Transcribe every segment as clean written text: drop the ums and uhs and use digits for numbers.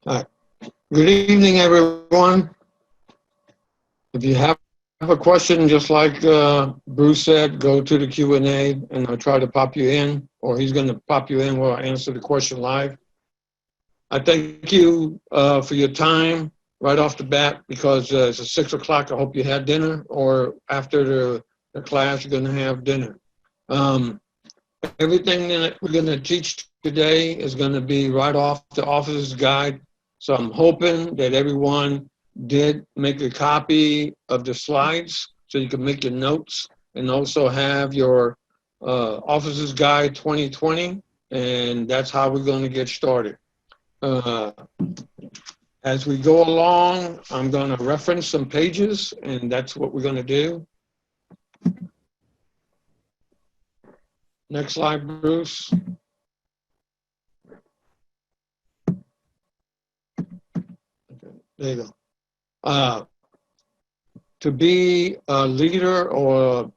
All right. Good evening, everyone. If you have a question, just like Bruce said, go to the Q&A and I'll try to pop you in, or he's going to pop you in while I answer the question live. I thank you for your time right off the bat because it's 6 o'clock. I hope you had dinner, or after the class, you're going to have dinner. Everything that we're going to teach today is going to be right off the officer's guide. So I'm hoping that everyone did make a copy of the slides so you can make your notes and also have your officer's guide 2020. And that's how we're going to get started. Uh, as we go along, I'm going to reference some pages, and that's what we're going to do. Next slide, Bruce. There you go. To be a leader or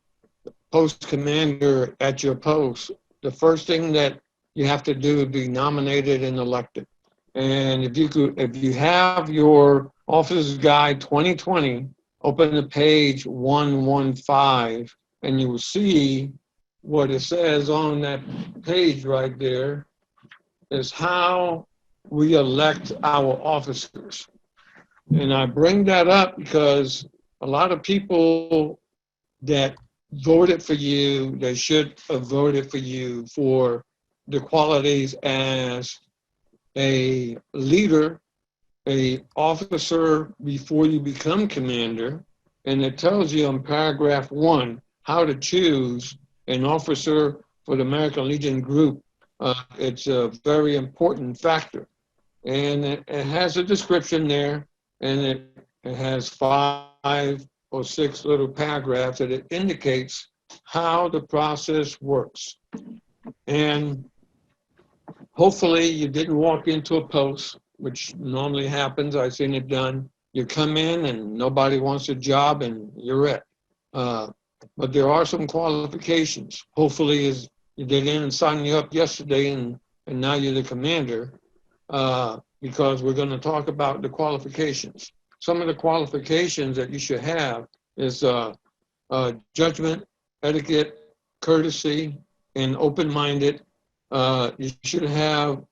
post commander at your post, the first thing that you have to do is be nominated and elected. And if you have your Officer's Guide 2020, open the page 115, and you will see what it says on that page right there is how we elect our officers. And I bring that up because a lot of people that voted for you, they should have voted for you for the qualities as a leader, a officer before you become commander. And it tells you in paragraph 1 how to choose an officer for the American Legion group. It's a very important factor. And it has a description there, and it has 5 or 6 little paragraphs that it indicates how the process works. And hopefully you didn't walk into a post, which normally happens. I've seen it done. You come in and nobody wants a job and you're it. But there are some qualifications. Hopefully they didn't sign you up yesterday and now you're the commander. Because we're going to talk about the qualifications. Some of the qualifications that you should have is judgment, etiquette, courtesy, and open-minded. You should have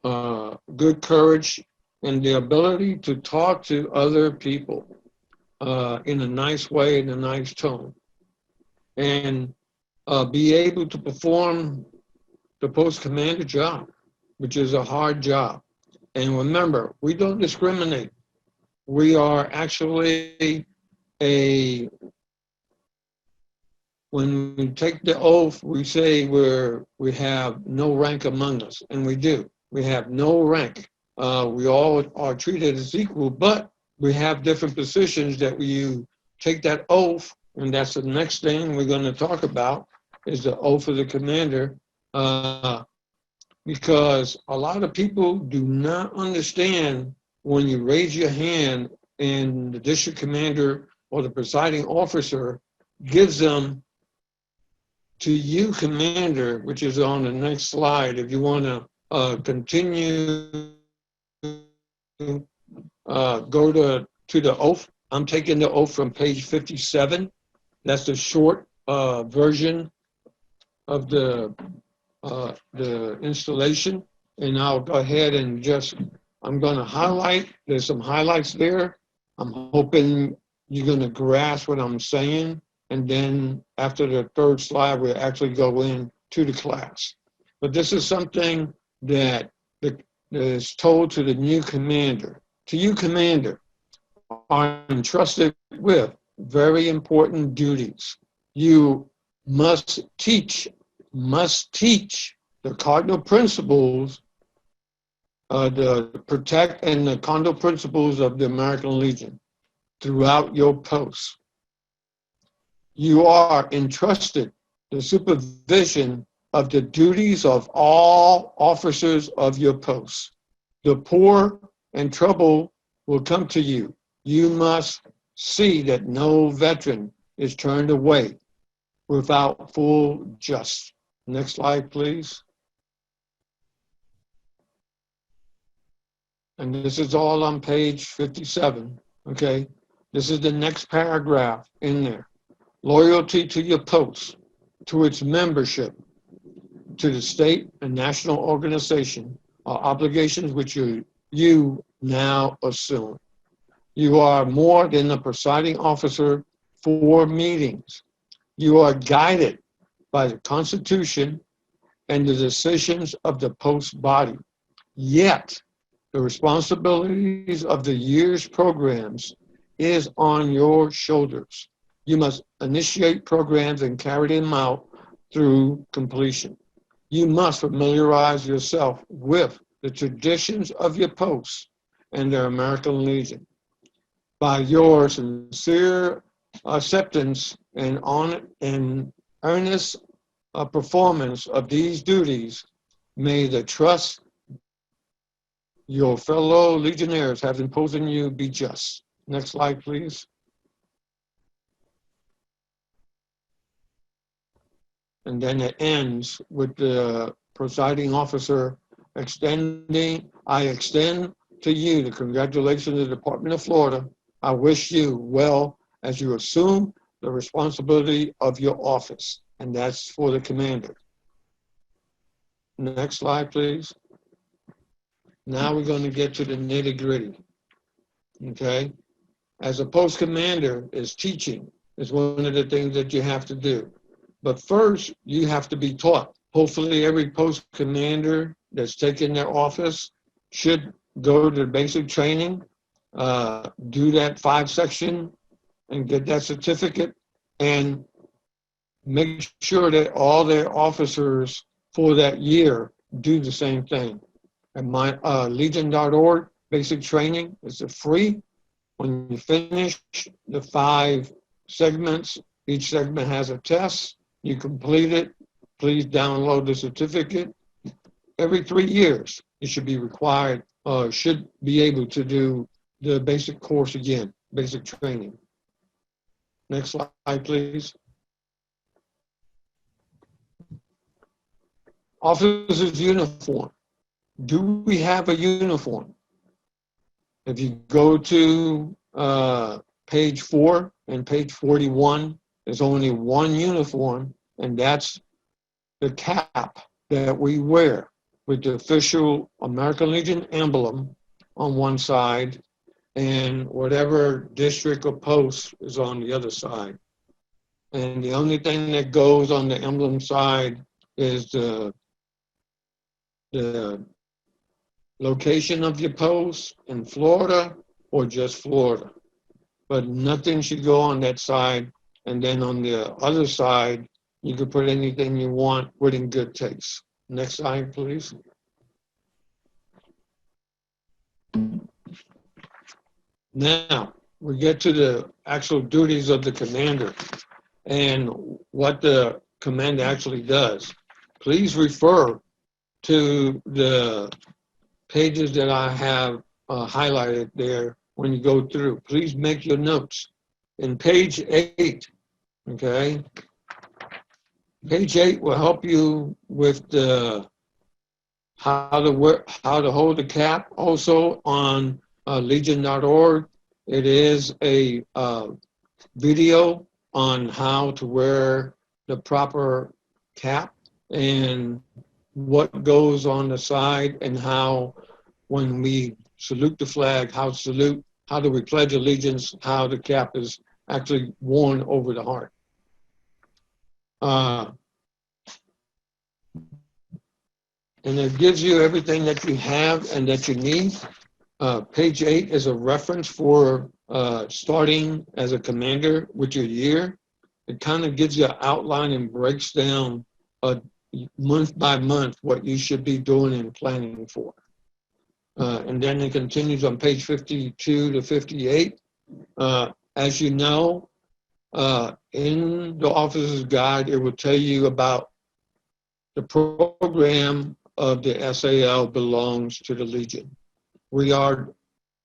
good courage and the ability to talk to other people in a nice way, in a nice tone, and be able to perform the post commander job, which is a hard job. And remember, we don't discriminate. We are actually when we take the oath, we say we have no rank among us, and we do. We have no rank. We all are treated as equal, but we have different positions that you take that oath, and that's the next thing we're going to talk about is the oath of the commander. Because a lot of people do not understand when you raise your hand and the district commander or the presiding officer gives them to you, commander, which is on the next slide. If you want to continue, go to the oath. I'm taking the oath from page 57. That's the short version of the installation, and I'll go ahead and I'm going to highlight. There's some highlights there. I'm hoping you're going to grasp what I'm saying, and then after the third slide, we'll actually go into the class. But this is something that is told to the new commander. To you, commander, are entrusted with very important duties. You must teach the cardinal principles, the protect and the cardinal principles of the American Legion throughout your posts. You are entrusted the supervision of the duties of all officers of your posts. The poor and trouble will come to you. You must see that no veteran is turned away without full justice. Next slide, please. and this is all on page 57, okay? This is the next paragraph in there. Loyalty to your post, to its membership, to the state and national organization are obligations which you now assume. You are more than a presiding officer for meetings. You are guided by the Constitution and the decisions of the post body. Yet, the responsibilities of the year's programs is on your shoulders. You must initiate programs and carry them out through completion. You must familiarize yourself with the traditions of your posts and the American Legion. By your sincere acceptance and earnest performance of these duties, may the trust your fellow legionnaires have imposed on you be just. Next slide, please. And then it ends with the presiding officer I extend to you the congratulations of the Department of Florida. I wish you well as you assume the responsibility of your office. And that's for the commander. Next slide, please. Now we're going to get to the nitty-gritty, okay? As a post commander, is teaching is one of the things that you have to do. But first, you have to be taught. Hopefully, every post commander that's taken their office should go to basic training, do that 5-section, and get that certificate, and make sure that all their officers for that year do the same thing. And my legion.org basic training is free. When you finish the 5 segments, each segment has a test. You complete it. Please download the certificate. Every 3 years, you should be required, should be able to do the basic course again, basic training. Next slide, please. Officer's uniform. Do we have a uniform? If you go to page 4 and page 41, there's only one uniform, and that's the cap that we wear with the official American Legion emblem on one side and whatever district or post is on the other side. And the only thing that goes on the emblem side is the location of your post in Florida or just Florida. But nothing should go on that side. And then on the other side, you can put anything you want within good taste. Next slide, please. Now, we get to the actual duties of the commander and what the commander actually does. Please refer to the pages that I have highlighted there when you go through. Please make your notes. In page 8, okay, page 8 will help you with the how to hold the cap. Also on legion.org, it is a video on how to wear the proper cap and what goes on the side and how, when we salute the flag, how do we pledge allegiance, how the cap is actually worn over the heart. And it gives you everything that you have and that you need. Page 8 is a reference for starting as a commander with your year. It kind of gives you an outline and breaks down month by month what you should be doing and planning for. And then it continues on page 52 to 58. As you know, in the officer's guide, it will tell you about the program of the SAL belongs to the Legion. We are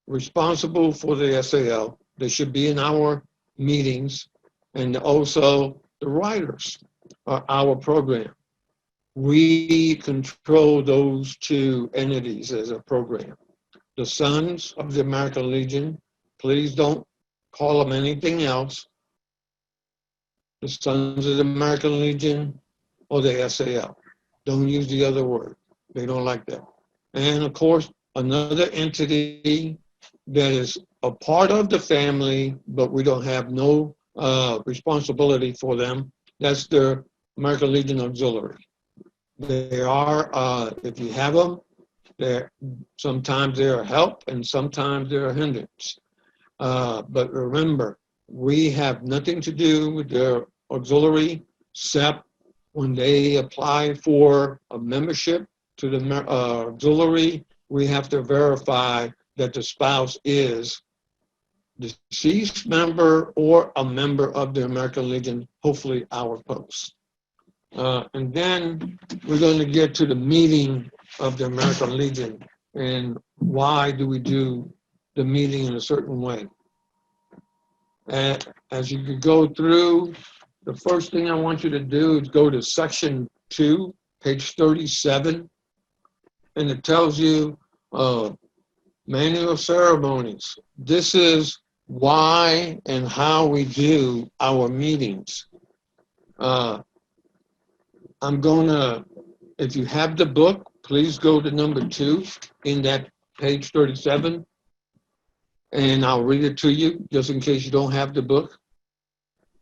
responsible for the SAL. They should be in our meetings, and also the writers are our program. We control those 2 entities as a program. the Sons of the American Legion. Please don't call them anything else. The Sons of the American Legion or the SAL. Don't use the other word. They don't like that. And of course, another entity that is a part of the family, but we don't have no responsibility for them. That's the American Legion Auxiliary. They are, if you have them, sometimes they're a help and sometimes they're a hindrance. But remember, we have nothing to do with their auxiliary except when they apply for a membership to the auxiliary, we have to verify that the spouse is deceased member or a member of the American Legion, hopefully our post. And then we're going to get to the meeting of the American Legion and why do we do the meeting in a certain way. And as you could go through, the first thing I want you to do is go to section 2, page 37, and it tells you manual of ceremonies. This is why and how we do our meetings. I'm going to, if you have the book, please go to number 2 in that page 37, and I'll read it to you just in case you don't have the book.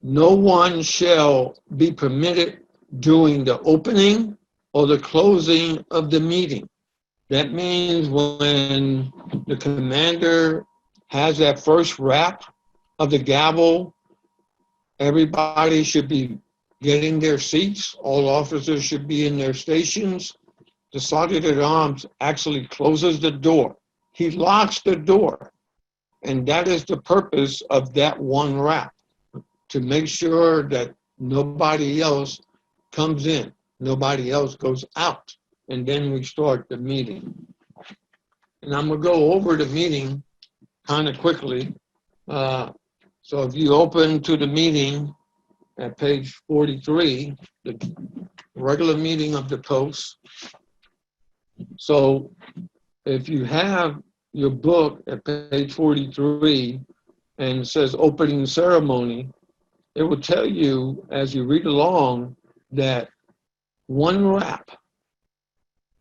No one shall be permitted during the opening or the closing of the meeting. That means when the commander has that first rap of the gavel, everybody should be getting their seats. All officers should be in their stations. The sergeant at arms actually closes the door. He locks the door. And that is the purpose of that one rap, to make sure that nobody else comes in, nobody else goes out. And then we start the meeting. And I'm going to go over the meeting kind of quickly. So if you open to the meeting at page 43, the regular meeting of the post. So if you have your book at page 43 and it says opening ceremony, it will tell you as you read along that one rap,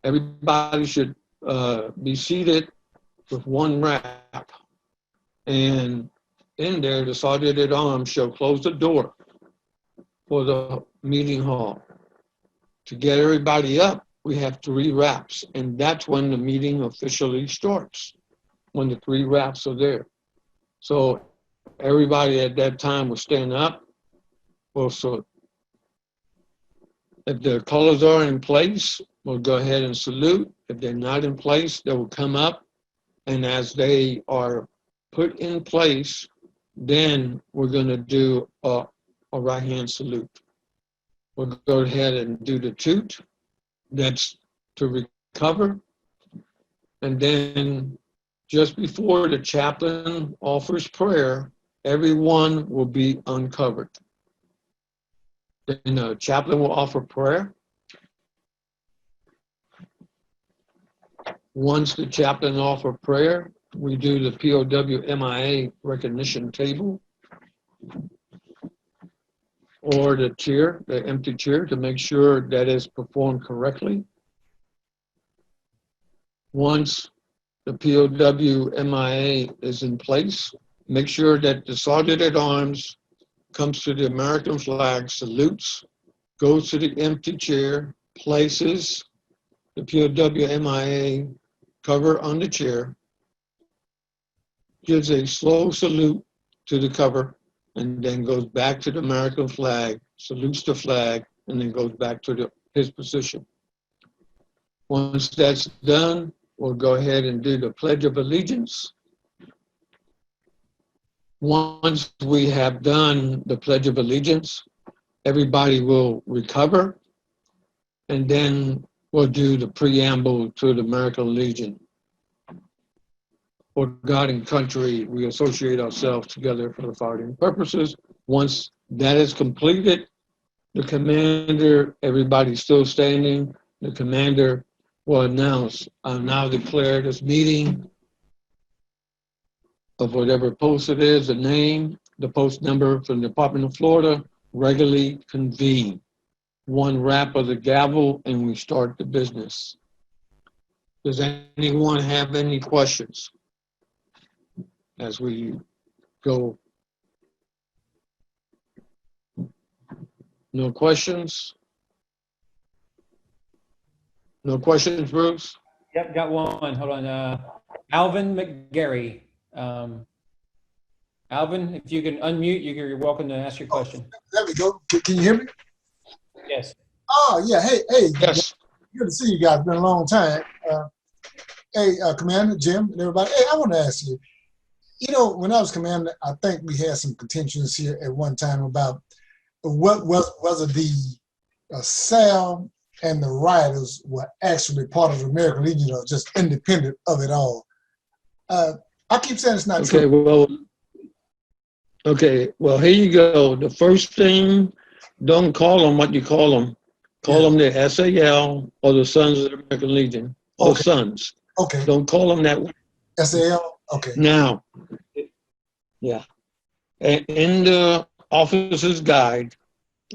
everybody should be seated with one rap. And in there, the sergeant at arms shall close the door for the meeting hall. To get everybody up, we have 3 raps, and that's when the meeting officially starts, when the 3 raps are there. So everybody at that time will stand up. Well, so if the colors are in place, we'll go ahead and salute. If they're not in place, they will come up, and as they are put in place, then we're going to do a right hand salute. We'll go ahead and do the toot. That's to recover. And then just before the chaplain offers prayer, everyone will be uncovered. Then the chaplain will offer prayer. Once the chaplain offers prayer, we do the POW MIA recognition table or the chair, the empty chair, to make sure that is performed correctly. Once the POW MIA is in place, make sure that the sergeant at arms comes to the American flag, salutes, goes to the empty chair, places the POW MIA cover on the chair, gives a slow salute to the cover, and then goes back to the American flag, salutes the flag, and then goes back to his position. Once that's done, we'll go ahead and do the Pledge of Allegiance. Once we have done the Pledge of Allegiance, everybody will recover, and then we'll do the preamble to the American Legion. For God and country, we associate ourselves together for the following purposes. Once that is completed, the commander, everybody's still standing, the commander will announce, I now declare this meeting of whatever post it is, the name, the post number from the Department of Florida, regularly convene. One rap of the gavel and we start the business. Does anyone have any questions as we go? No questions? No questions, Bruce? Yep, got one. Hold on. Alvin Mcgary. Alvin, if you can unmute, you're welcome to ask your question. There we go. Can you hear me? Yes. Oh, yeah. Hey. Yes. Good to see you guys. Been a long time. Hey, Commander, Jim, and everybody. Hey, I want to ask you, when I was commander, I think we had some contentions here at one time about what whether the SAL and the riders were actually part of the American Legion or just independent of it all. I keep saying it's not true. Okay, well, here you go. The first thing, don't call them what you call them. Call them the SAL or the Sons of the American Legion, or Sons. Okay. Don't call them that way. SAL? Okay. Now, yeah. In the officer's guide,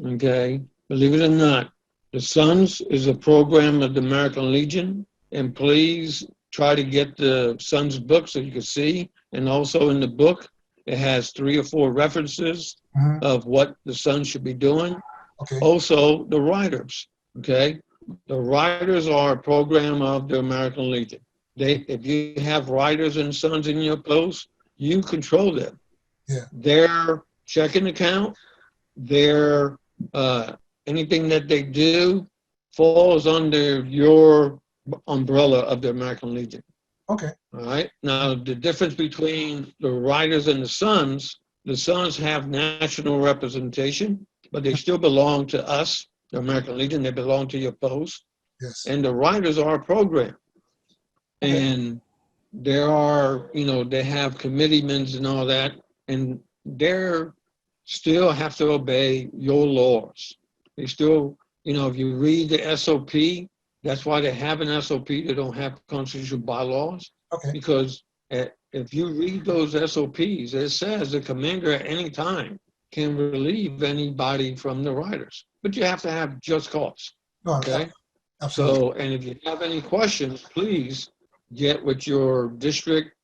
okay, believe it or not, the Sons is a program of the American Legion, and please try to get the Sons book so you can see. And also in the book, it has 3 or 4 references of what the Sons should be doing. Okay. Also, the Riders, okay? The Riders are a program of the American Legion. If you have Riders and Sons in your post, you control them. Yeah. Their checking account, their anything that they do falls under your umbrella of the American Legion. Okay. All right. Now, the difference between the Riders and the Sons have national representation, but they still belong to us, the American Legion. They belong to your post. Yes. And the Riders are a program. Okay. And there are, they have committeemen and all that, and they're still have to obey your laws. They still, if you read the SOP, that's why they have an SOP. They don't have constitutional bylaws. Okay. Because if you read those SOPs, it says the commander at any time can relieve anybody from the Riders. But you have to have just cause. Okay? Absolutely. So, and if you have any questions, please get with your district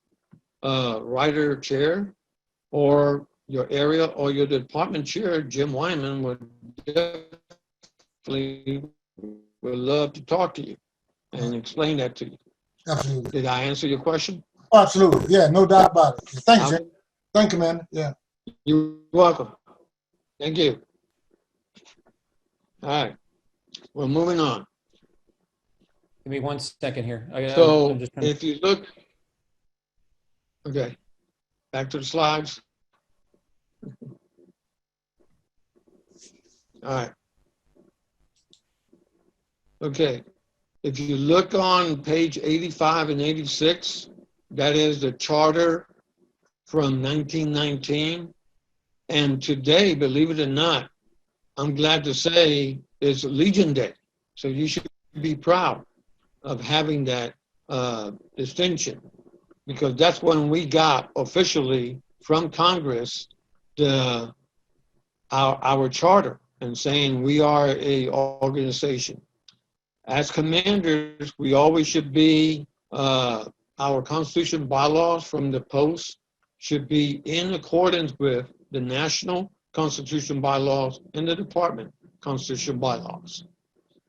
Rider chair or your area or your department chair. Jim Wyman would definitely love to talk to you and explain that to you. Absolutely. Did I answer your question? Oh, absolutely. Yeah, no doubt about it. Thank you, Jim. Thank you, man. Yeah. You're welcome. Thank you. All right. We're moving on. Give me 1 second here. So if you look, okay, back to the slides. All right. Okay. If you look on page 85 and 86, that is the charter from 1919. And today, believe it or not, I'm glad to say it's Legion Day. So you should be proud of having that distinction, because that's when we got officially from Congress our charter and saying we are a organization. As commanders, we always should be, our constitution bylaws from the post should be in accordance with the national constitution bylaws and the department constitution bylaws.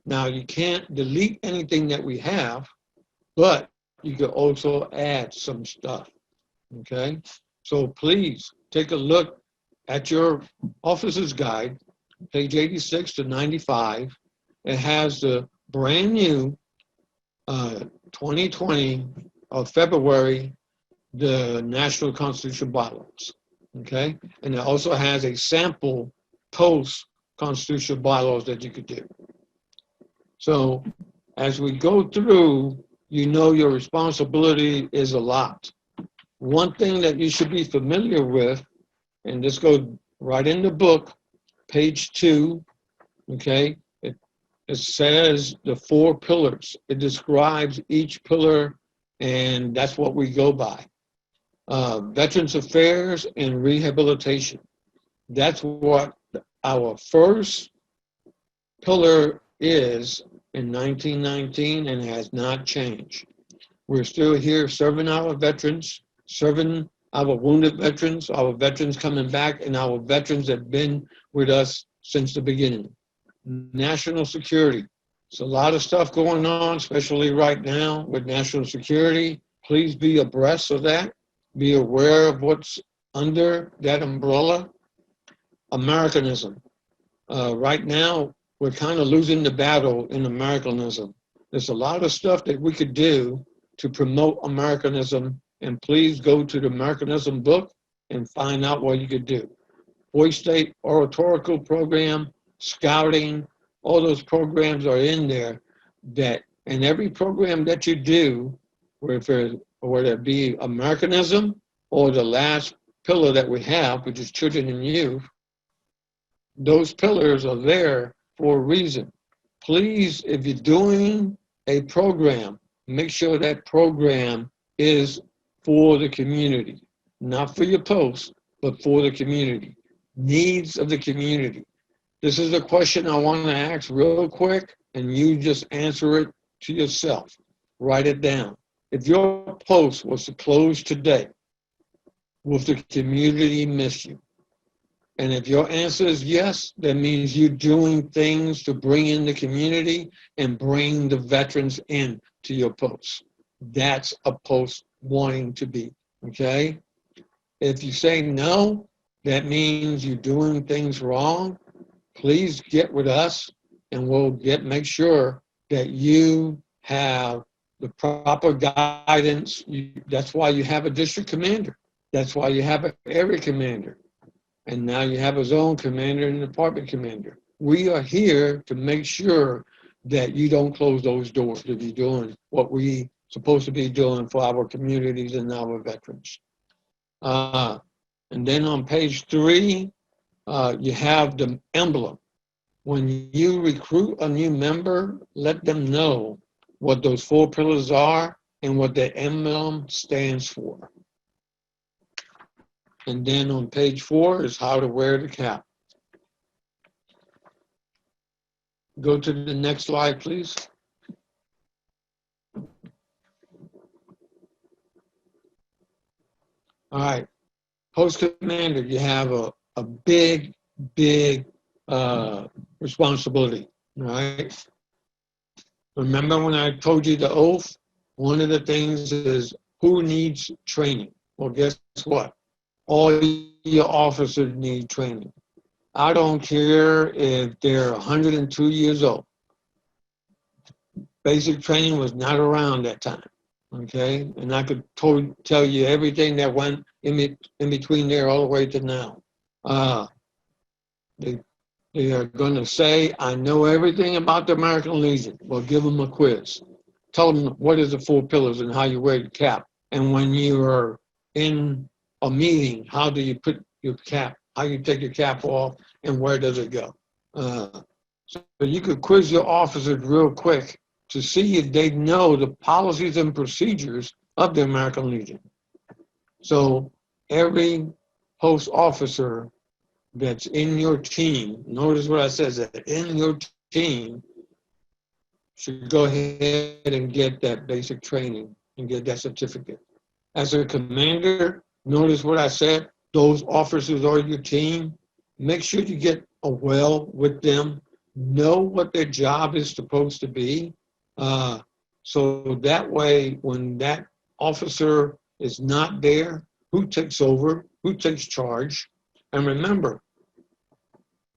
Now, you can't delete anything that we have, but you can also add some stuff, okay? So please take a look at your officer's guide, page 86 to 95. It has the brand new 2020 of February, the National Constitution bylaws, okay? And it also has a sample post-constitutional bylaws that you could do. So as we go through, your responsibility is a lot. One thing that you should be familiar with, and this goes right in the book, page 2, okay? It says the 4 pillars. It describes each pillar, and that's what we go by. Veterans Affairs and Rehabilitation. That's what our first pillar is in 1919 and has not changed. We're still here serving our veterans, serving our wounded veterans, our veterans coming back, and our veterans that have been with us since the beginning. National security. There's a lot of stuff going on, especially right now with national security. Please be abreast of that. Be aware of what's under that umbrella. Americanism. Right now, we're kind of losing the battle in Americanism. There's a lot of stuff that we could do to promote Americanism, and please go to the Americanism book and find out what you could do. Boy State Oratorical Program, Scouting, all those programs are in there that, and every program that you do, whether it be Americanism or the last pillar that we have, which is children and youth, those pillars are there for a reason. Please, if you're doing a program, make sure that program is for the community, not for your post, but for the community, needs of the community. This is a question I want to ask real quick, and you just answer it to yourself. Write it down. If your post was to close today, will the community miss you? And if your answer is yes, that means you're doing things to bring in the community and bring the veterans in to your post. That's a post wanting to be, okay? If you say no, that means you're doing things wrong. Please get with us and we'll make sure that you have the proper guidance. That's why you have a district commander. That's why you have an area commander. And now you have a zone commander and department commander. We are here to make sure that you don't close those doors, if you're doing what we supposed to be doing for our communities and our veterans. And then on page 3, you have the emblem. When you recruit a new member, let them know what those 4 pillars are and what the emblem stands for. And then on page 4 is how to wear the cap. Go to the next slide, please. All right. Post commander, you have a big responsibility, all right? Remember when I told you the oath? One of the things is who needs training? Well, guess what? All your officers need training. I don't care if they're 102 years old. Basic training was not around that time, okay? And I could tell you everything that went in between there all the way to now. They are going to say, I know everything about the American Legion. Well, give them a quiz. Tell them what is the 4 pillars and how you wear your cap. And when you are in a meeting, how do you put your cap, how you take your cap off, and where does it go? So you could quiz your officers real quick to see if they know the policies and procedures of the American Legion. So every post officer that's in your team, notice what I said, that in your team should go ahead and get that basic training and get that certificate. As a commander, notice what I said, those officers are your team. Make sure you get well with them. Know what their job is supposed to be. So that way, when that officer is not there, who takes over, who takes charge? And remember,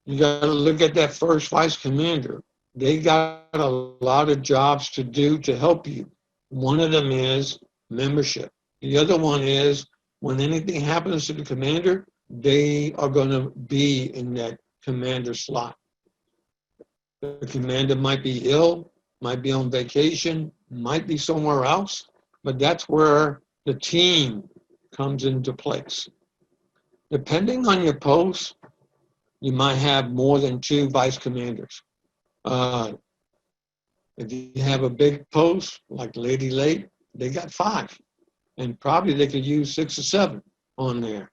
you got to look at that first vice commander. They got a lot of jobs to do to help you. One of them is membership. The other one is when anything happens to the commander, they are going to be in that commander slot. The commander might be ill, might be on vacation, might be somewhere else, but that's where the team comes into place. Depending on your post, you might have more than 2 vice commanders. If you have a big post like Lady Lake, they got 5. And probably they could use 6 or 7 on there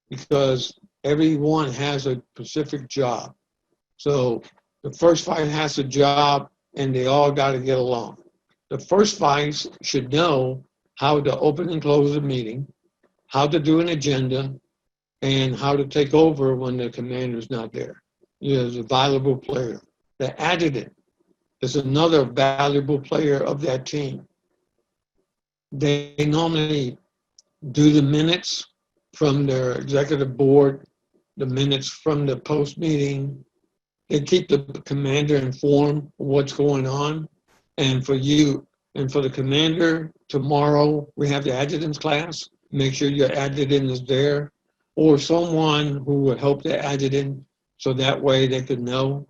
because everyone has a specific job. So the first vice has a job and they all got to get along. The first vice should know how to open and close a meeting, how to do an agenda, and how to take over when the commander's not there. Is a valuable player. The adjutant is another valuable player of that team. They normally do the minutes from their executive board, the minutes from the post meeting. They keep the commander informed of what's going on. And for you and for the commander, tomorrow we have the adjutant's class. Make sure your adjutant is there or someone who will help the adjutant so that way they could know.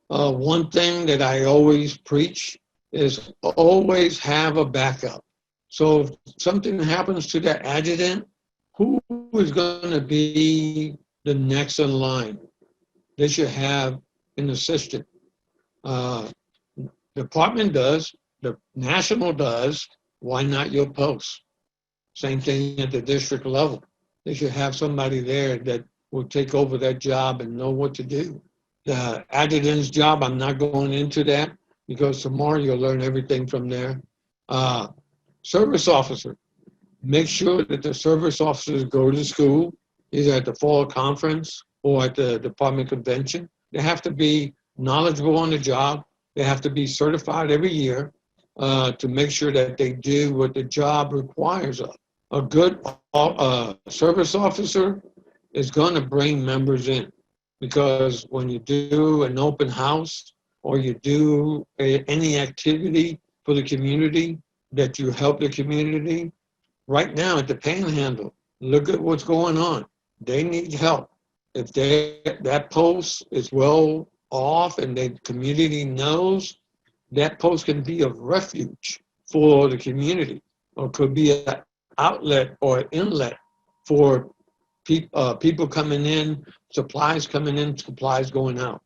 One thing that I always preach is always have a backup. So if something happens to that adjutant, who is going to be the next in line? They should have an assistant. Department does, the national does, why not your post? Same thing at the district level. They should have somebody there that will take over that job and know what to do. The adjutant's job, I'm not going into that because tomorrow you'll learn everything from there. Service officer, make sure that the service officers go to school, either at the fall conference or at the department convention. They have to be knowledgeable on the job. They have to be certified every year to make sure that they do what the job requires of. A good service officer is going to bring members in because when you do an open house or you do any activity for the community that you help the community, right now at the Panhandle, look at what's going on. They need help. If that post is well off and the community knows, that post can be a refuge for the community or could be an outlet or inlet for people coming in, supplies coming in, supplies going out.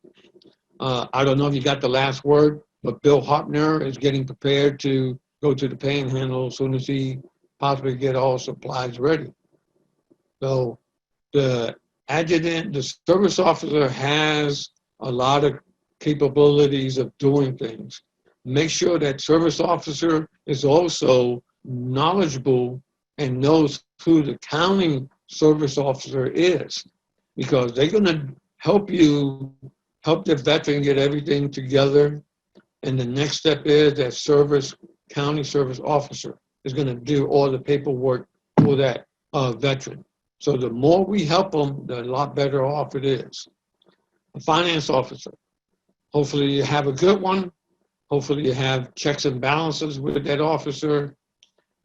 I don't know if you got the last word, but Bill Hopner is getting prepared to go to the Panhandle as soon as he possibly get all supplies ready. So the adjutant, the service officer has a lot of capabilities of doing things. Make sure that service officer is also knowledgeable and knows who the county service officer is, because they're going to help you help the veteran get everything together. And the next step is that county service officer is going to do all the paperwork for that veteran. So the more we help them, the lot better off it is. A finance officer. Hopefully you have a good one. Hopefully you have checks and balances with that officer.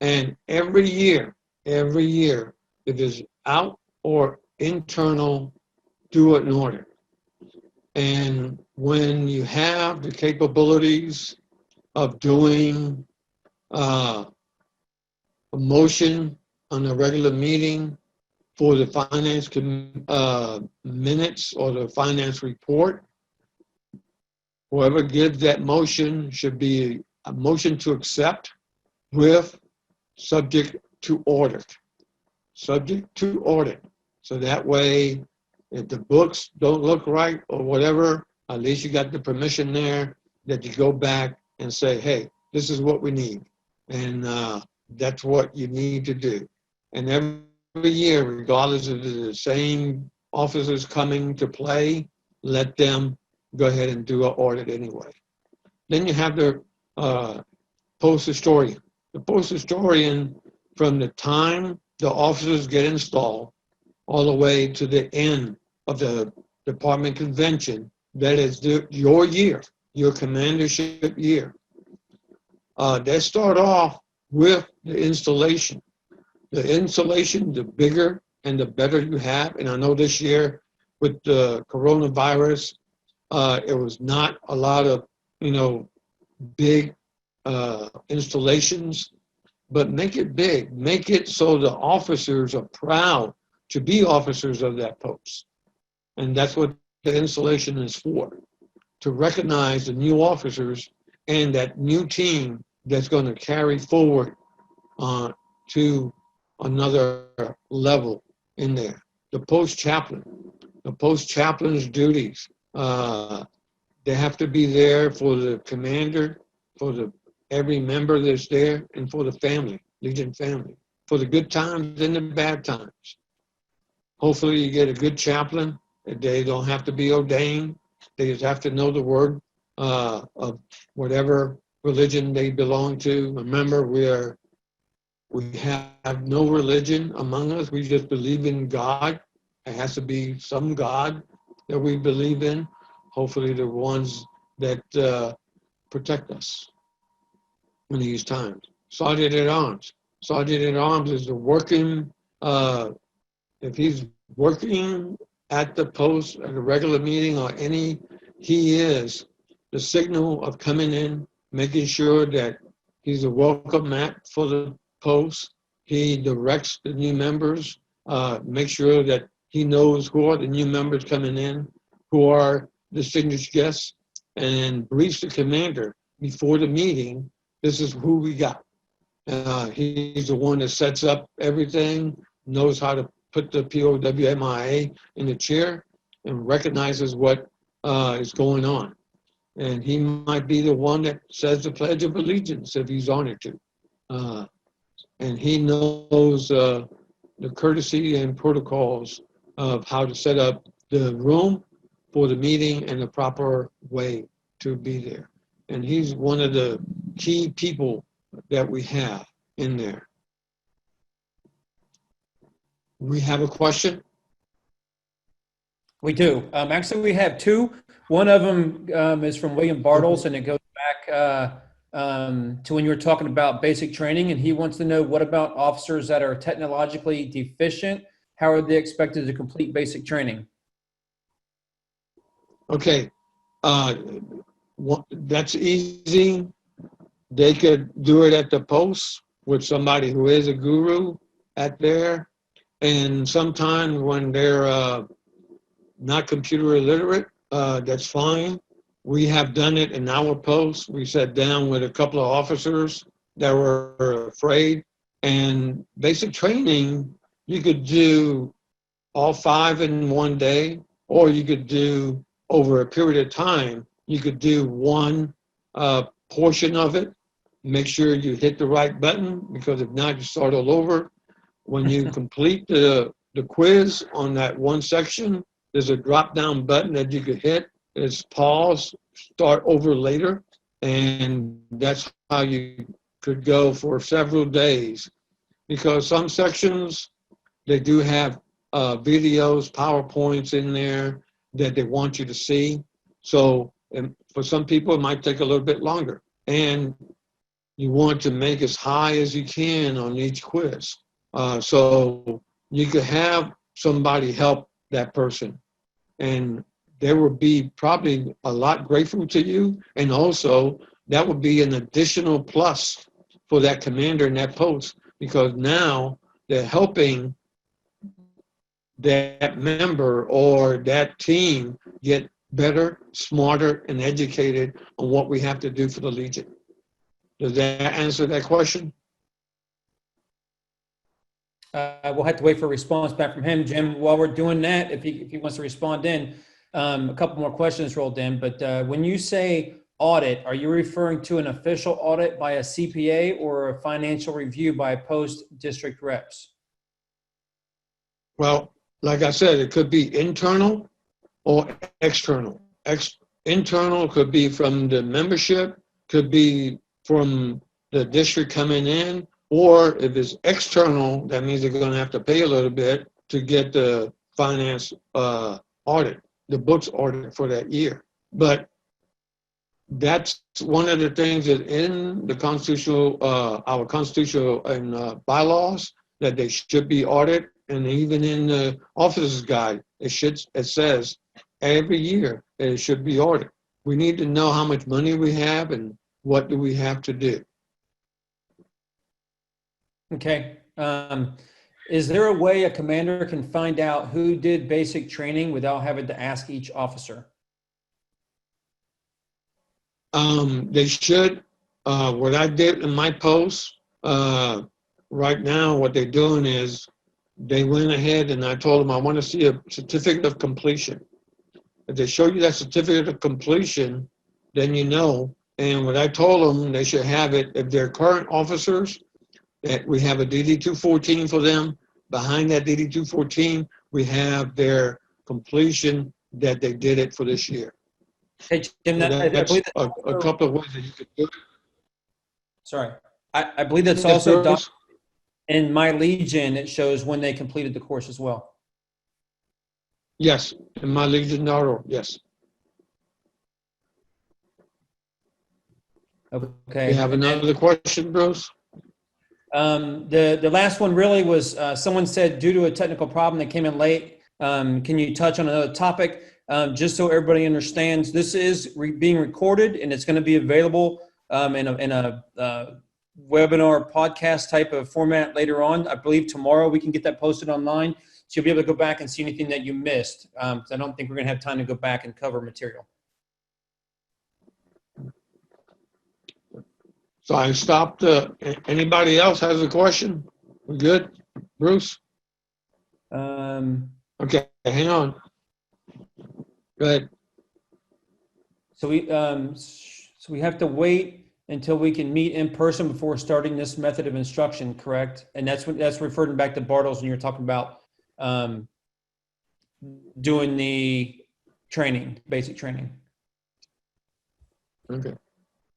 And every year, if it is out or internal, do it in order. And when you have the capabilities of doing a motion on a regular meeting for the finance minutes or the finance report, whoever gives that motion should be a motion to accept with subject to audit. Subject to audit. So that way, if the books don't look right or whatever, at least you got the permission there that you go back and say, hey, this is what we need. And that's what you need to do. And every year, regardless of the same officers coming to play, let them go ahead and do an audit anyway. Then you have the post historian. The post historian, from the time the officers get installed all the way to the end of the department convention, that is your year, your commandership year. They start off with the installation. The installation, the bigger and the better you have. And I know this year with the coronavirus, it was not a lot of, big installations, but make it big. Make it so the officers are proud to be officers of that post. And that's what the installation is for, to recognize the new officers and that new team that's going to carry forward to another level in there. The post chaplain's duties, they have to be there for the commander, for every member that's there, and for the family, Legion family, for the good times and the bad times. Hopefully you get a good chaplain. They don't have to be ordained. They just have to know the word of whatever religion they belong to. Remember, we have no religion among us. We just believe in God. It has to be some God that we believe in. Hopefully the ones that protect us in these times. Sergeant at Arms. Sergeant at Arms is the working, if he's working at the post, at a regular meeting or he is the signal of coming in, making sure that he's a welcome mat for the post. He directs the new members, make sure that he knows who are the new members coming in, who are distinguished guests, and briefs the commander before the meeting. This is who we got. He's the one that sets up everything, knows how to put the POWMIA in the chair, and recognizes what is going on. And he might be the one that says the Pledge of Allegiance if he's honored to. And he knows the courtesy and protocols of how to set up the room for the meeting and the proper way to be there. And he's one of the key people that we have in there. We have a question? We do. Actually, we have two. One of them is from William Bartles, and it goes back to when you were talking about basic training, and he wants to know, what about officers that are technologically deficient? How are they expected to complete basic training? Okay, that's easy. They could do it at the post with somebody who is a guru at there. And sometimes when they're not computer illiterate, that's fine. We have done it in our post. We sat down with a couple of officers that were afraid. And basic training, you could do all 5 in one day, or you could do over a period of time. You could do one portion of it. Make sure you hit the right button, because if not, you start all over. When you complete the quiz on that one section, there's a drop-down button that you could hit. It's pause, start over later, and that's how you could go for several days. Because some sections, they do have videos, PowerPoints in there that they want you to see. So for some people, it might take a little bit longer. And you want to make as high as you can on each quiz. So you could have somebody help that person, and they would be probably a lot grateful to you. And also that would be an additional plus for that commander in that post, because now they're helping that member or that team get better, smarter, and educated on what we have to do for the Legion. Does that answer that question? We'll have to wait for a response back from him. Jim, while we're doing that, if he wants to respond in, a couple more questions rolled in. But when you say audit, are you referring to an official audit by a CPA or a financial review by post-district reps? Well, like I said, it could be internal or external. Internal could be from the membership, could be from the district coming in, or if it's external, that means they're going to have to pay a little bit to get the finance audit, the books audit for that year. But that's one of the things that in the constitutional, our constitutional and bylaws, that they should be audited. And even in the officer's guide, it says every year that it should be audited. We need to know how much money we have and what do we have to do. Okay. Is there a way a commander can find out who did basic training without having to ask each officer? They should. What I did in my post, right now what they're doing is they went ahead and I told them I want to see a certificate of completion. If they show you that certificate of completion, then you know. And what I told them, they should have it if they're current officers, that we have a DD-214 for them. Behind that DD-214, we have their completion that they did it for this year. Hey, Jim, So I that's believe a couple of ways that you could do it. sorry. I believe that's Yes, also done Bruce? in My Legion. It shows when they completed the course as well. Yes, in my Legion.org, yes. Okay. You have And then, another question, Bruce? the last one really was someone said due to a technical problem that came in late. Can you touch on another topic? Just so everybody understands, this is being recorded and it's going to be available in a webinar podcast type of format later on. I believe tomorrow we can get that posted online. So you'll be able to go back and see anything that you missed. I don't think we're going to have time to go back and cover material. So I stopped. Anybody else has a question? We good? Bruce? Okay, hang on. Go ahead. So we have to wait until we can meet in person before starting this method of instruction, correct? And that's referring back to Bartles when you're talking about doing the training, basic training. Okay.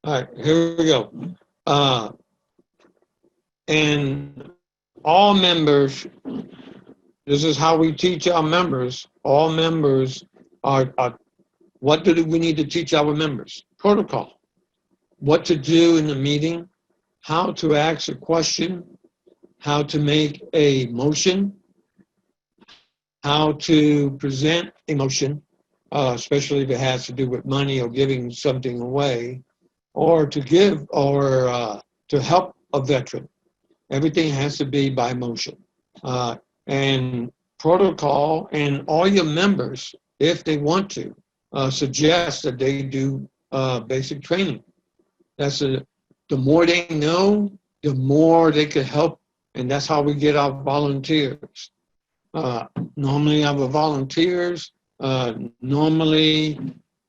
All right, here we go. And all members, this is how we teach our members. All members are what do we need to teach our members? Protocol. What to do in the meeting, how to ask a question, how to make a motion, how to present a motion, especially if it has to do with money or giving something away, or to give or to help a veteran. Everything has to be by motion. And protocol, and all your members, if they want to, suggest that they do basic training. The more they know, the more they could help, and that's how we get our volunteers. Normally our volunteers, normally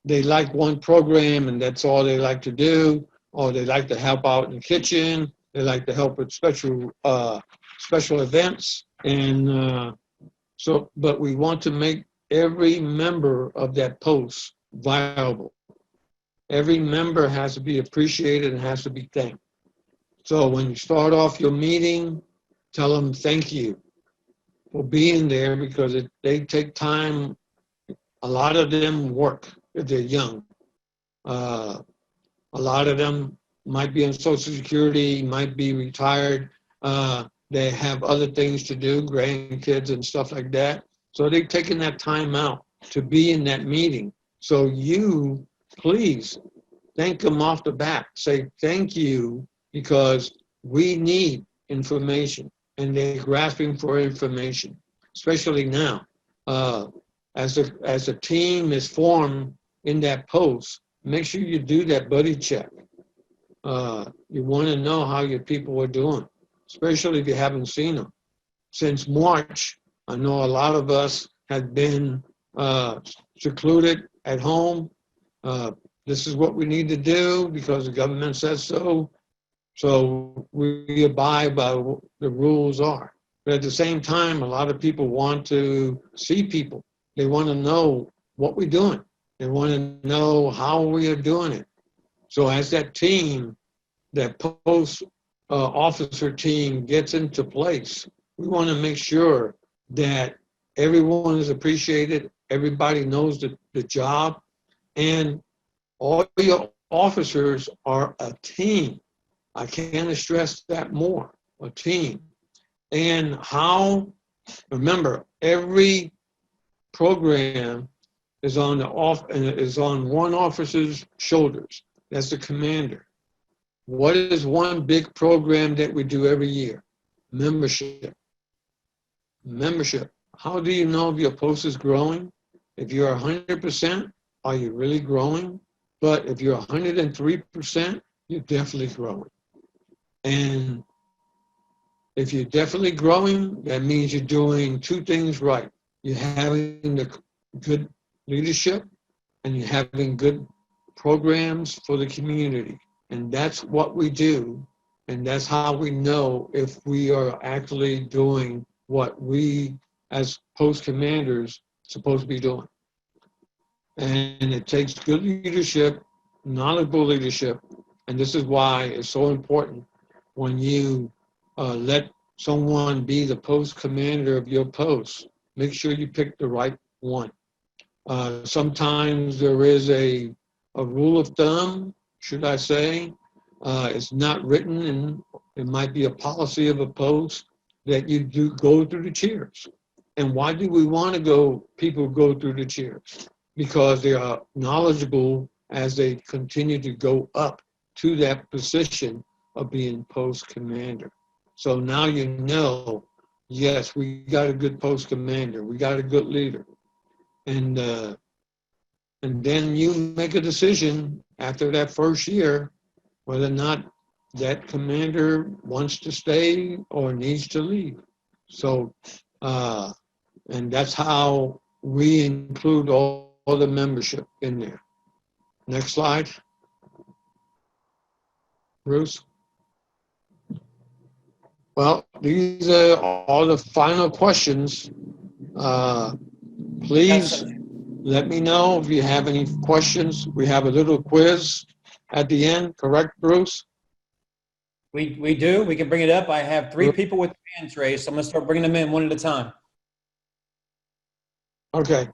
they like one program and that's all they like to do, or they like to help out in the kitchen, they like to help with special events, and but we want to make every member of that post viable. Every member has to be appreciated and has to be thanked. So when you start off your meeting, tell them thank you for being there, because they take time. A lot of them work if they're young. A lot of them might be on Social Security, might be retired. They have other things to do, grandkids and stuff like that. So they're taking that time out to be in that meeting. So you, please, thank them off the bat. Say thank you, because we need information, and they're grasping for information, especially now. As a team is formed in that post, make sure you do that buddy check. You want to know how your people are doing, especially if you haven't seen them. Since March, I know a lot of us have been secluded at home. This is what we need to do because the government says so. So we abide by what the rules are. But at the same time, a lot of people want to see people. They want to know what we're doing. They want to know how we are doing it. So as that team, that post officer team gets into place, we want to make sure that everyone is appreciated, everybody knows the job, and all your officers are a team. I can't stress that more, a team. And remember, every program is on one officer's shoulders. That's the commander. What is one big program that we do every year? Membership. Membership. How do you know if your post is growing? If you're 100%, are you really growing? But if you're 103%, you're definitely growing. And If you're definitely growing, that means you're doing two things right. You're having the good leadership and you're having good programs for the community. And that's what we do. And that's how we know if we are actually doing what we as post commanders supposed to be doing. And it takes good leadership, knowledgeable leadership. And this is why it's so important when you let someone be the post commander of your post. Make sure you pick the right one. Sometimes there is a rule of thumb, should I say. It's not written, and it might be a policy of a post that you do go through the chairs. And why do we want to people go through the chairs? Because they are knowledgeable as they continue to go up to that position of being post commander. So now you know, yes, we got a good post commander, we got a good leader. And then you make a decision after that first year whether or not that commander wants to stay or needs to leave. So, and that's how we include all the membership in there. Next slide, Bruce. Well, these are all the final questions. Please let me know if you have any questions. We have a little quiz at the end, correct, Bruce? We do. We can bring it up. I have 3 people with hands raised, so I'm going to start bringing them in one at a time. Okay.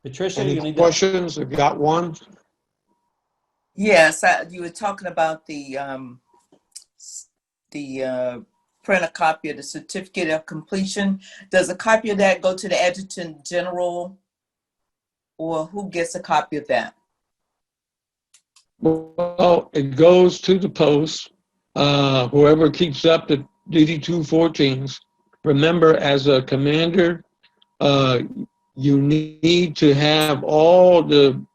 Patricia, Any you need questions? I've got one. Yes, you were talking about the print a copy of the certificate of completion. Does a copy of that go to the Adjutant General, or who gets a copy of that? Well, it goes to the post. Whoever keeps up the DD-214s. Remember, as a commander, you need to have all the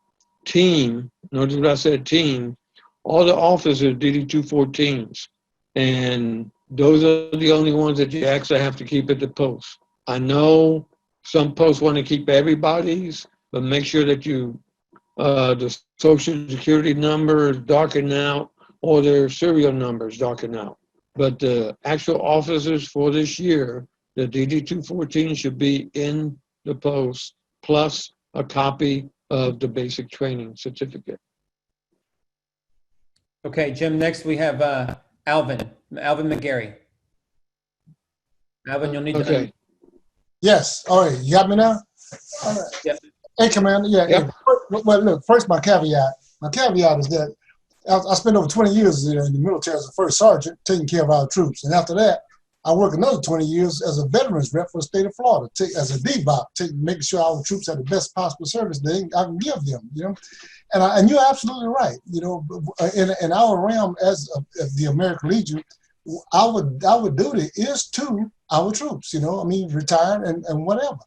team, notice what I said team, all the officers DD-214s. And those are the only ones that you actually have to keep at the post. I know some posts want to keep everybody's, but make sure that you the social security number is darkened out or their serial number is darkened out. But the actual officers for this year, the DD-214 should be in the post plus a copy of the basic training certificate. Okay, Jim, next we have Alvin Mcgary. Alvin, you'll need Okay. to. Yes. All right. You got me now? All right. Yep. Hey, Commander. Yeah. Yep. Well, look, first, my caveat. My caveat is that I spent over 20 years in the military as a first sergeant taking care of our troops. And after that, I worked another 20 years as a veterans rep for the state of Florida, as a DBOP, making sure our troops have the best possible service I can give them, you know. And you're absolutely right. You know, in our realm as the American Legion, our duty is to our troops, you know, I mean, retired and whatever.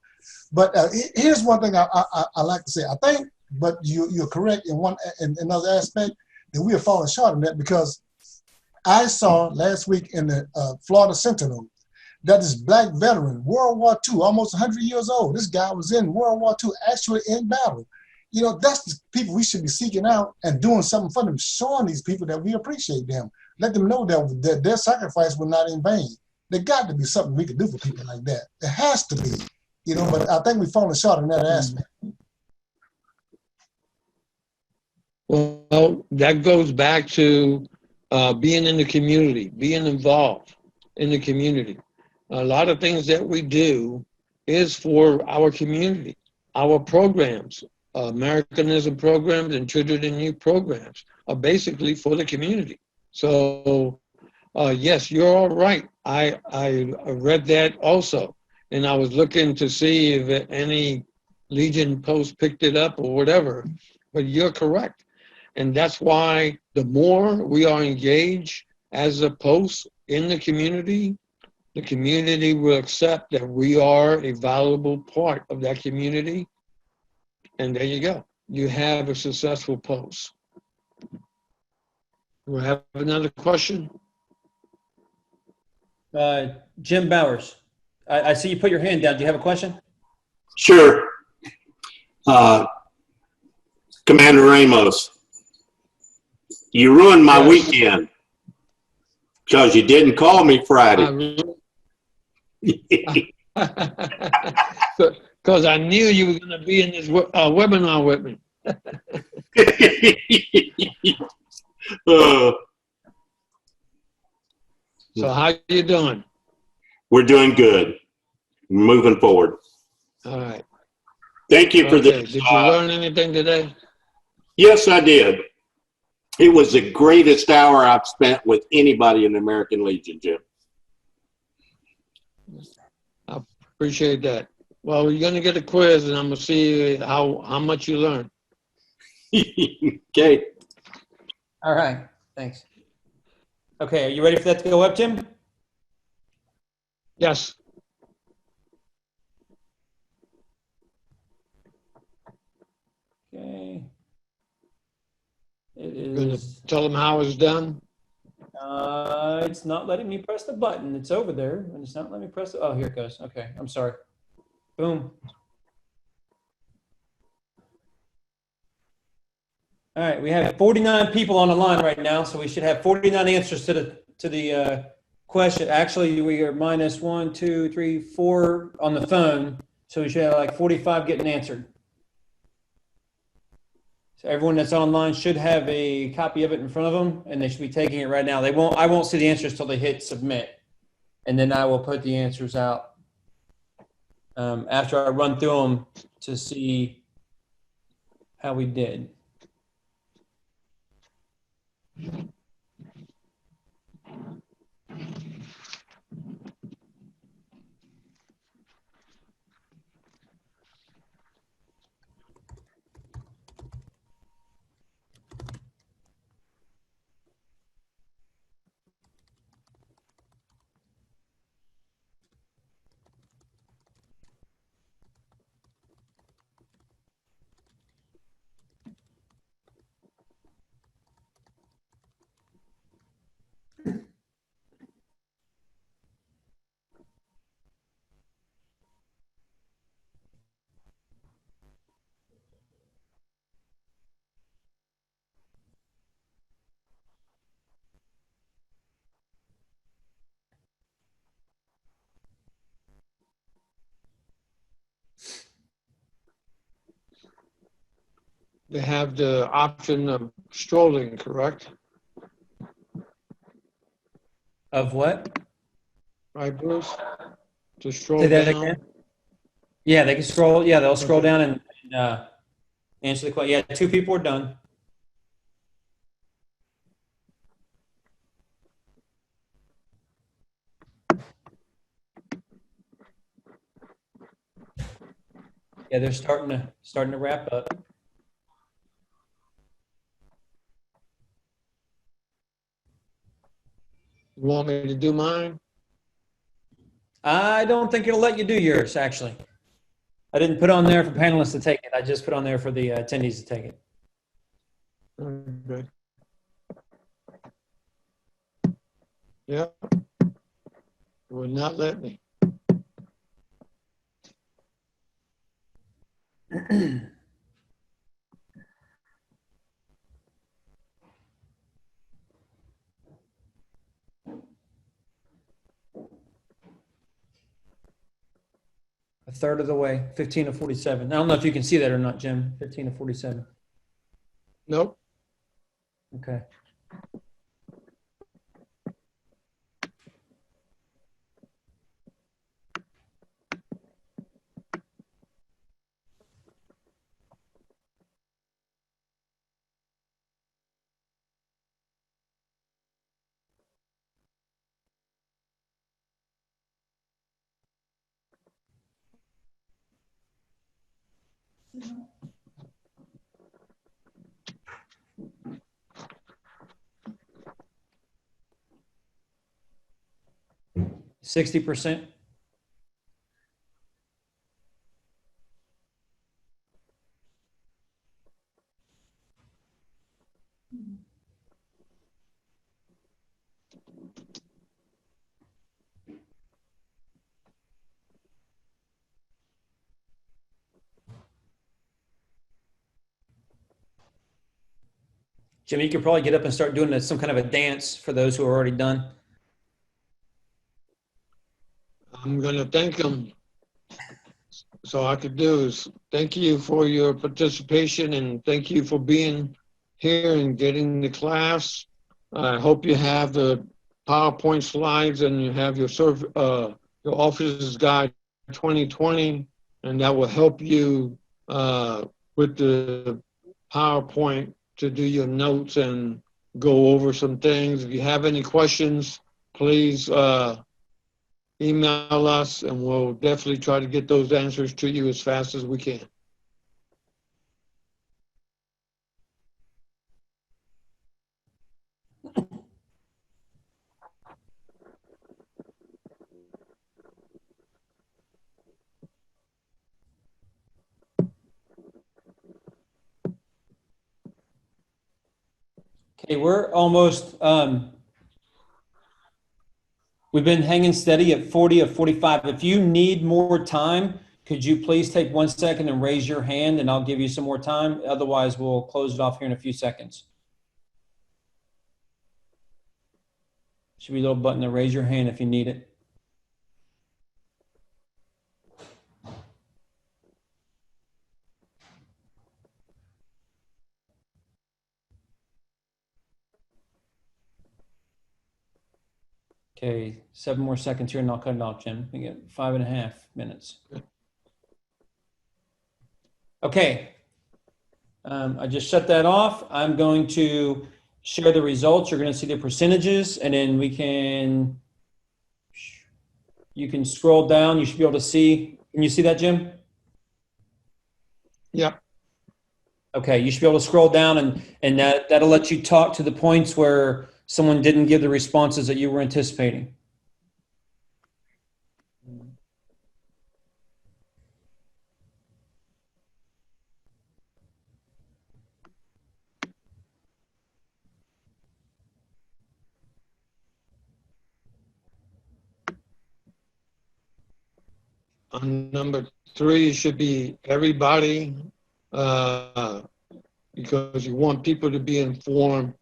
But here's one thing I like to say. I think, but you're correct in another aspect, that we are falling short on that, because I saw last week in the Florida Sentinel that this black veteran, World War II, almost 100 years old. This guy was in World War II, actually in battle. You know, that's the people we should be seeking out and doing something for them, showing these people that we appreciate them. Let them know that their sacrifice was not in vain. There got to be something we can do for people like that. There has to be, you know, but I think we've fallen short in that aspect. Well, that goes back to being in the community, being involved in the community. A lot of things that we do is for our community, our programs, Americanism programs and Children and Youth programs are basically for the community. So, yes, you're all right. I read that also, and I was looking to see if any Legion post picked it up or whatever, but you're correct. And that's why the more we are engaged as a post in the community will accept that we are a valuable part of that community. And there you go. You have a successful post. We have another question? Jim Bowers, I see you put your hand down. Do you have a question? Sure. Commander Ramos, you ruined my Yes. weekend because you didn't call me Friday. Because I knew you were going to be in this webinar with me. Uh, So how you doing? we're doing good. Moving forward. All right. Thank you for Okay. this. Did you learn anything today? Yes, I did. It was the greatest hour I've spent with anybody in the American Legion, Jim. I appreciate that. Well, you're going to get a quiz, and I'm going to see how much you learn. Okay. All right, thanks. Okay, are you ready for that to go up, Jim? Yes. Okay. It You're going to is, tell them how it's done? it's not letting me press the button. It's over there, and it's not letting me press it. Oh, here it goes. Okay, I'm sorry. Boom. All right, we have 49 people on the line right now, so we should have 49 answers to the question. Actually, we are minus 1, 2, 3, 4 on the phone, so we should have like 45 getting answered. So everyone that's online should have a copy of it in front of them, and they should be taking it right now. I won't see the answers till they hit submit, and then I will put the answers out after I run through them to see how we did. They have the option of strolling, correct? Of what? Right, Bruce? To stroll Say that down? again? Yeah, they can scroll. Yeah, they'll scroll Okay. down and answer the question. Yeah, 2 people are done. Yeah, they're starting to wrap up. You want me to do mine? I don't think it'll let you do yours, actually. I didn't put on there for panelists to take it. I just put on there for the attendees to take it. Okay. Yeah. Would not let me. A third of the way, 15 to 47. I don't know if you can see that or not, Jim. 15 to 47. Nope. Okay. No. 60%. Jim, you could probably get up and start doing some kind of a dance for those who are already done. I'm going to thank them. So all I could do is thank you for your participation and thank you for being here and getting the class. I hope you have the PowerPoint slides and you have your Officer's Guide 2020, and that will help you with the PowerPoint to do your notes and go over some things. If you have any questions, please email us and we'll definitely try to get those answers to you as fast as we can. Okay, we're almost, we've been hanging steady at 40 of 45. If you need more time, could you please take 1 second and raise your hand and I'll give you some more time. Otherwise, we'll close it off here in a few seconds. Should be a little button to raise your hand if you need it. Okay, 7 more seconds here and I'll cut it off, Jim. We get 5.5 minutes. Okay, I just shut that off. I'm going to share the results. You're going to see the percentages and then you can scroll down. You should be able to see. Can you see that, Jim? Yeah. Okay, you should be able to scroll down and that'll let you talk to the points where someone didn't give the responses that you were anticipating. On number 3, it should be everybody, because you want people to be informed.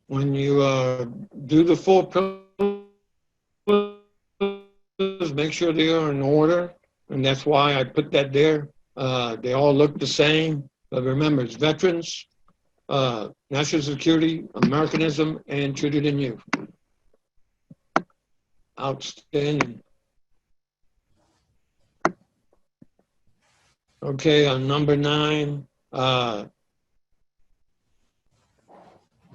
When you do the 4 pillars, make sure they are in order, and that's why I put that there. They all look the same, but remember, it's veterans, national security, Americanism, and treated in youth. Outstanding. Okay, on number 9,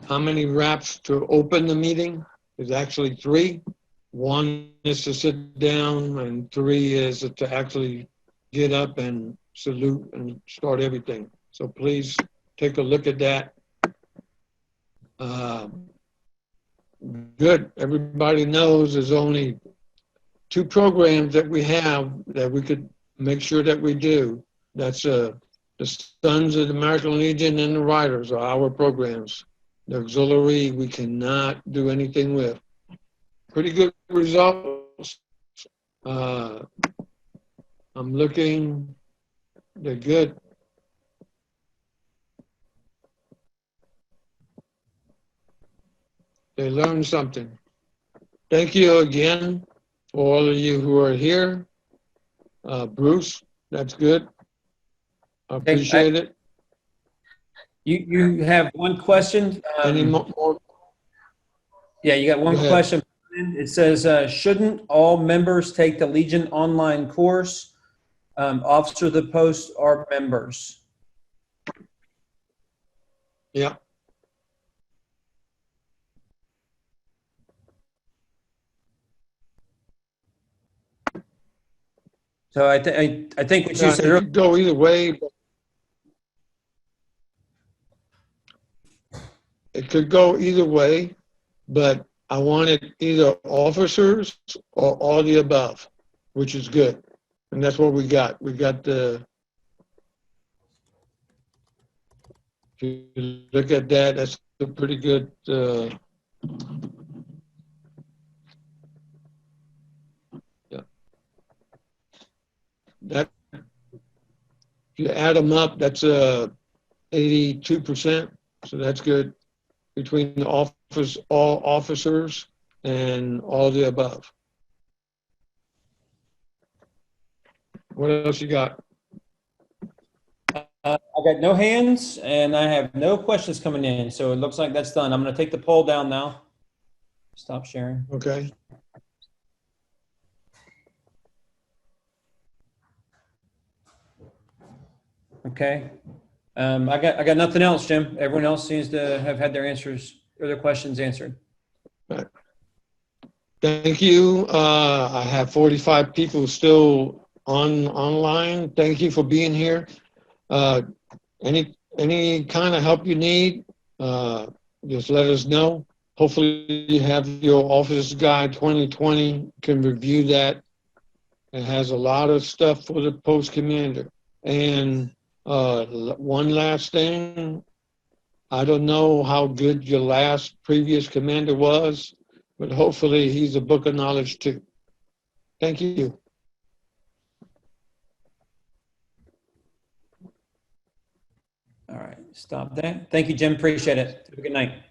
how many raps to open the meeting? There's actually 3. 1 is to sit down, and 3 is to actually get up and salute and start everything. So please take a look at that. Good. Everybody knows there's only 2 programs that we have that we could make sure that we do. That's the Sons of the American Legion and the Riders are our programs. The auxiliary we cannot do anything with. Pretty good results. I'm looking, they're good. They learned something. Thank you again for all of you who are here. Bruce, that's good. I appreciate it. You have one question. Any more? Yeah, you got one Go ahead. question. It says, shouldn't all members take the Legion online course? Officers of the post are members. Yeah. So I think what you Yeah, said it earlier, could go either way. It could go either way, but I wanted either officers or all the above, which is good. And that's what we got. We got the If you look at that, that's a pretty good, yeah. That, if you add them up, that's 82%, so that's good between the office, all officers and all the above. What else you got? I got no hands and I have no questions coming in. So it looks like that's done. I'm going to take the poll down now. Stop sharing. Okay. Okay. I got nothing else, Jim. Everyone else seems to have had their answers or their questions answered. Right. Thank you. I have 45 people still online. Thank you for being here. Any kind of help you need, just let us know. Hopefully you have your Office Guide 2020, can review that. It has a lot of stuff for the post commander. And one last thing, I don't know how good your last previous commander was, but hopefully he's a book of knowledge too. Thank you. All right. Stop that. Thank you, Jim. Appreciate it. Have a good night.